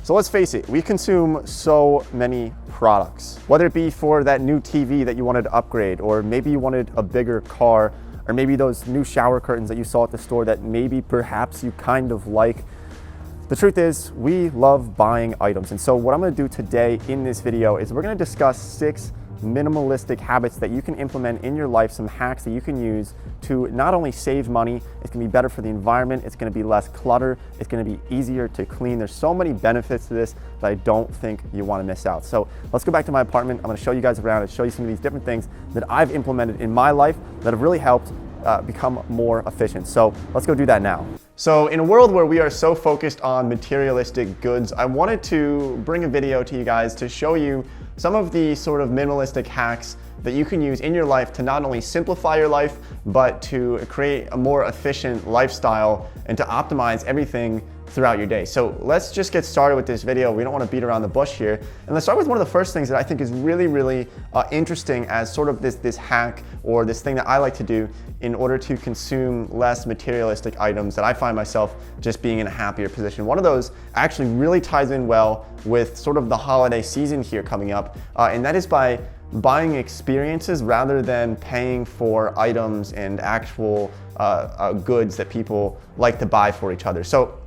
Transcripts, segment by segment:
So let's face it, we consume so many products, whether it be for that new TV that you wanted to upgrade, or maybe you wanted a bigger car, or maybe those new shower curtains that you saw at the store that maybe perhaps you kind of like. The truth is, we love buying items. And so what I'm gonna do today in this video is we're gonna discuss 6 minimalistic habits that you can implement in your life, some hacks that you can use to not only save money, it's gonna be better for the environment, it's gonna be less clutter, it's gonna be easier to clean. There's so many benefits to this that I don't think you wanna miss out. So let's go back to my apartment. I'm gonna show you guys around and show you some of these different things that I've implemented in my life that have really helped become more efficient. So let's go do that now. So in a world where we are so focused on materialistic goods, I wanted to bring a video to you guys to show you some of the sort of minimalistic hacks that you can use in your life to not only simplify your life, but to create a more efficient lifestyle and to optimize everything throughout your day. So let's just get started with this video. We don't want to beat around the bush here. And let's start with one of the first things that I think is really interesting as sort of this hack or this thing that I like to do in order to consume less materialistic items that I find myself just being in a happier position. One of those actually really ties in well with sort of the holiday season here coming up, and that is by buying experiences rather than paying for items and actual goods that people like to buy for each other. So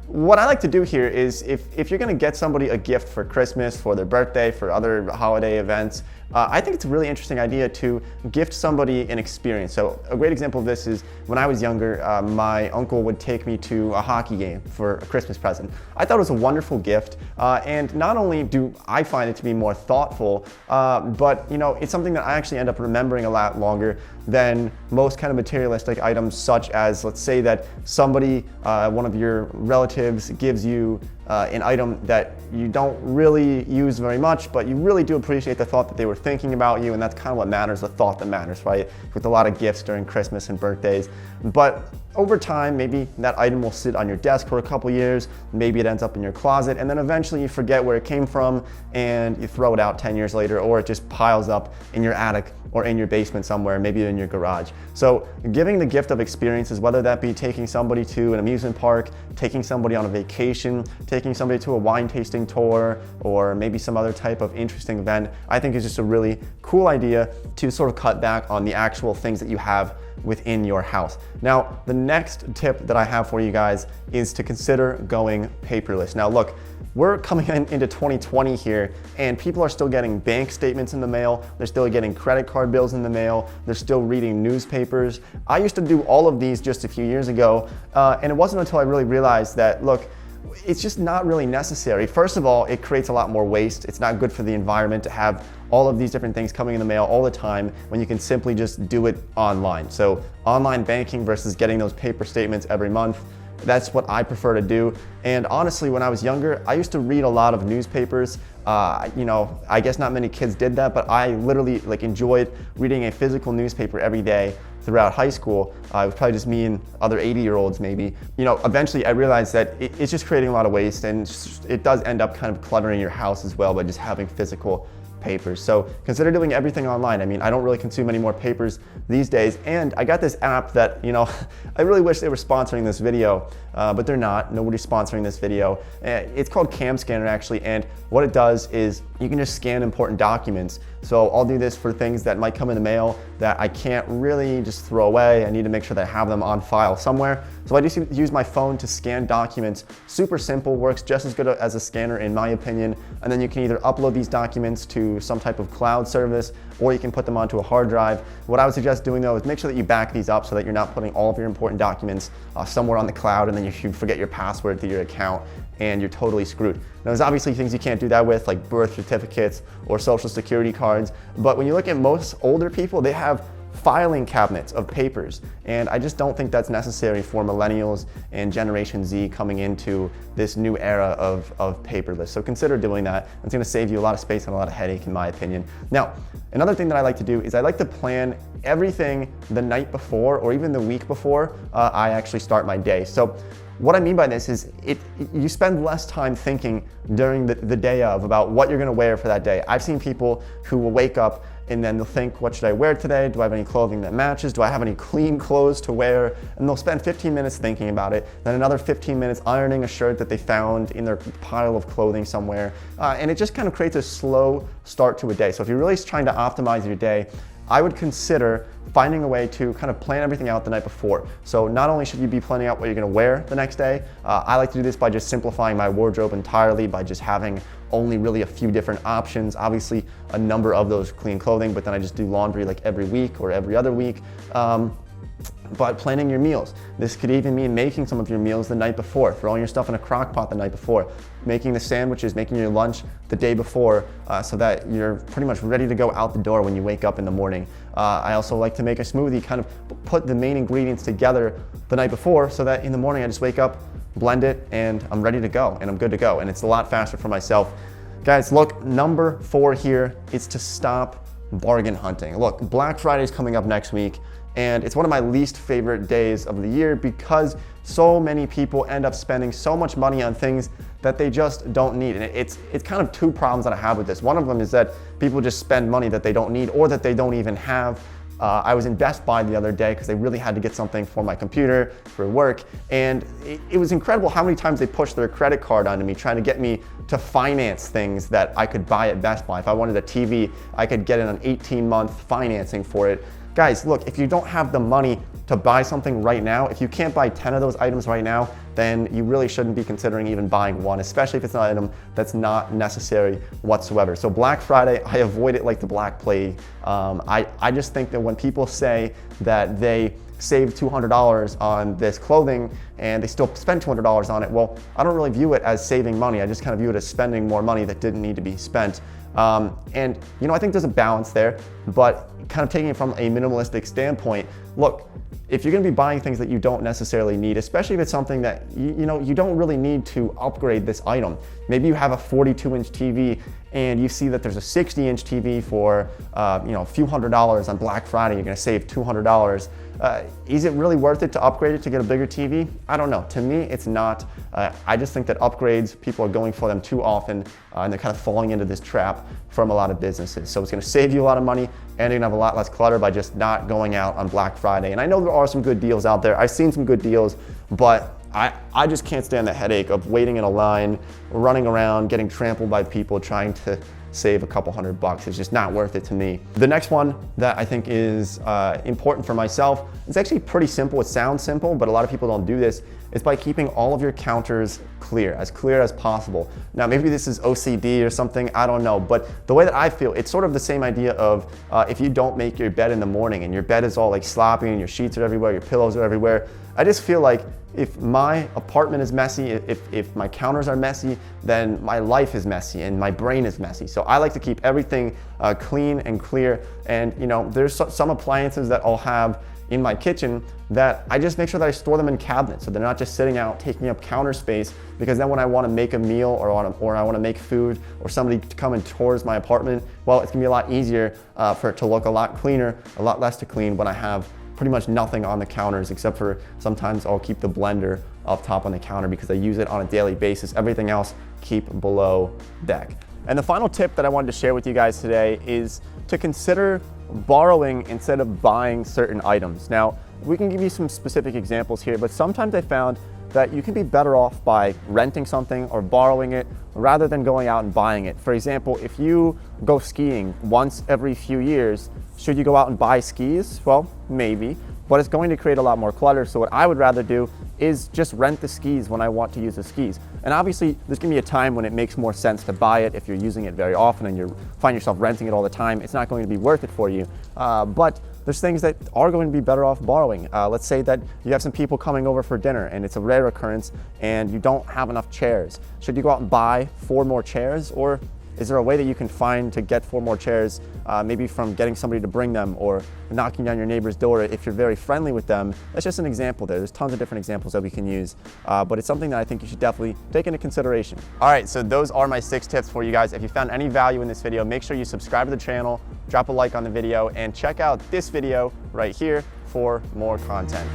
what I like to do here is if you're gonna get somebody a gift for Christmas, for their birthday, for other holiday events, I think it's a really interesting idea to gift somebody an experience. So a great example of this is when I was younger, my uncle would take me to a hockey game for a Christmas present. I thought it was a wonderful gift, and not only do I find it to be more thoughtful, but you know, it's something that I actually end up remembering a lot longer than most kind of materialistic items, such as, let's say that somebody, one of your relatives gives you an item that you don't really use very much, but you really do appreciate the thought that they were thinking about you, and that's kind of what matters, the thought that matters, right? With a lot of gifts during Christmas and birthdays. But over time, maybe that item will sit on your desk for a couple years, maybe it ends up in your closet, and then eventually you forget where it came from and you throw it out 10 years later, or it just piles up in your attic or in your basement somewhere, maybe in your garage. So giving the gift of experiences, whether that be taking somebody to an amusement park, taking somebody on a vacation, taking somebody to a wine tasting tour, or maybe some other type of interesting event, I think is just a really cool idea to sort of cut back on the actual things that you have within your house. Now, the next tip that I have for you guys is to consider going paperless. Now look, we're coming into 2020 here, and people are still getting bank statements in the mail, they're still getting credit card bills in the mail, they're still reading newspapers. I used to do all of these just a few years ago, and it wasn't until I really realized that, look, it's just not really necessary. First of all, it creates a lot more waste. It's not good for the environment to have all of these different things coming in the mail all the time when you can simply just do it online. So online banking versus getting those paper statements every month, that's what I prefer to do. And honestly, when I was younger, I used to read a lot of newspapers. You know, I guess not many kids did that, but I literally enjoyed reading a physical newspaper every day throughout high school. It was probably just me and other 80-year-olds maybe. You know, eventually I realized that it's just creating a lot of waste, and it does end up kind of cluttering your house as well by just having physical papers. So consider doing everything online. I mean, I don't really consume any more papers these days, and I got this app that, you know, I really wish they were sponsoring this video, but they're not. Nobody's sponsoring this video. It's called Cam Scanner actually, and what it does is you can just scan important documents. So I'll do this for things that might come in the mail that I can't really just throw away. I need to make sure that I have them on file somewhere. So I just use my phone to scan documents. Super simple, works just as good as a scanner in my opinion. And then you can either upload these documents to some type of cloud service, or you can put them onto a hard drive. What I would suggest doing though is make sure that you back these up so that you're not putting all of your important documents somewhere on the cloud, and then you forget your password to your account and you're totally screwed. Now, there's obviously things you can't do that with, like birth certificates or social security cards, but when you look at most older people, they have filing cabinets of papers, and I just don't think that's necessary for millennials and Generation Z coming into this new era of paperless. So consider doing that. It's going to save you a lot of space and a lot of headache in my opinion. Now, another thing that I like to do is I like to plan everything the night before or even the week before I actually start my day. So what I mean by this is you spend less time thinking during the day of about what you're gonna wear for that day. I've seen people who will wake up and then they'll think, what should I wear today? Do I have any clothing that matches? Do I have any clean clothes to wear? And they'll spend 15 minutes thinking about it, then another 15 minutes ironing a shirt that they found in their pile of clothing somewhere. And it just kind of creates a slow start to a day. So if you're really trying to optimize your day, I would consider finding a way to kind of plan everything out the night before. So not only should you be planning out what you're gonna wear the next day, I like to do this by just simplifying my wardrobe entirely, by just having only really a few different options. Obviously a number of those clean clothing, but then I just do laundry like every week or every other week. But planning your meals. This could even mean making some of your meals the night before, throwing your stuff in a crock pot the night before, making the sandwiches, making your lunch the day before, so that you're pretty much ready to go out the door when you wake up in the morning. I also like to make a smoothie, kind of put the main ingredients together the night before so that in the morning I just wake up, blend it, and I'm ready to go, and I'm good to go. And it's a lot faster for myself. Guys, look, number 4 here is to stop bargain hunting. Look, Black Friday is coming up next week, and it's one of my least favorite days of the year because so many people end up spending so much money on things that they just don't need. And it's kind of 2 problems that I have with this. One of them is that people just spend money that they don't need or that they don't even have. I was in Best Buy the other day because they really had to get something for my computer, for work, and it was incredible how many times they pushed their credit card onto me trying to get me to finance things that I could buy at Best Buy. If I wanted a TV, I could get it on 18-month financing for it. Guys, look, if you don't have the money to buy something right now, if you can't buy 10 of those items right now, then you really shouldn't be considering even buying one, especially if it's an item that's not necessary whatsoever. So Black Friday, I avoid it like the Black Plague. I just think that when people say that they save $200 on this clothing and they still spend $200 on it, well, I don't really view it as saving money. I just kind of view it as spending more money that didn't need to be spent. And you know, I think there's a balance there, but kind of taking it from a minimalistic standpoint, look, if you're gonna be buying things that you don't necessarily need, especially if it's something that you know you don't really need to upgrade this item. Maybe you have a 42-inch TV and you see that there's a 60-inch TV for you know, a few $100s on Black Friday, you're gonna save $200. Is it really worth it to upgrade it to get a bigger TV? I don't know. To me, it's not. I just think that upgrades, people are going for them too often, and they're kind of falling into this trap from a lot of businesses. So it's gonna save you a lot of money, and you're gonna have a lot less clutter by just not going out on Black Friday. And I know there are some good deals out there. I've seen some good deals, but I just can't stand the headache of waiting in a line, running around, getting trampled by people trying to save a couple $100. It's just not worth it to me. The next one that I think is important for myself, it's actually pretty simple. It sounds simple, but a lot of people don't do this. It's by keeping all of your counters clear as possible. Now, maybe this is OCD or something, I don't know, but the way that I feel, it's sort of the same idea of if you don't make your bed in the morning and your bed is all like sloppy and your sheets are everywhere, your pillows are everywhere. I just feel like if my apartment is messy, if my counters are messy, then my life is messy and my brain is messy. So I like to keep everything clean and clear. And you know, there's some appliances that I'll have in my kitchen that I just make sure that I store them in cabinets so they're not just sitting out taking up counter space, because then when I want to make a meal or I want to make food or somebody to come and tours my apartment, well, it's gonna be a lot easier for it to look a lot cleaner, a lot less to clean when I have pretty much nothing on the counters, except for sometimes I'll keep the blender up top on the counter because I use it on a daily basis. Everything else keep below deck. And the final tip that I wanted to share with you guys today is to consider borrowing instead of buying certain items. Now, we can give you some specific examples here, but sometimes I found that you can be better off by renting something or borrowing it rather than going out and buying it. For example, if you go skiing once every few years, should you go out and buy skis? Well, maybe, but it's going to create a lot more clutter. So what I would rather do is just rent the skis when I want to use the skis. And obviously there's gonna be a time when it makes more sense to buy it if you're using it very often and you find yourself renting it all the time. It's not going to be worth it for you. But there's things that are going to be better off borrowing. Let's say that you have some people coming over for dinner and it's a rare occurrence and you don't have enough chairs. Should you go out and buy 4 more chairs, or is there a way that you can find to get 4 more chairs, maybe from getting somebody to bring them or knocking down your neighbor's door if you're very friendly with them? That's just an example there. There's tons of different examples that we can use, but it's something that I think you should definitely take into consideration. All right, so those are my 6 tips for you guys. If you found any value in this video, make sure you subscribe to the channel, drop a like on the video, and check out this video right here for more content.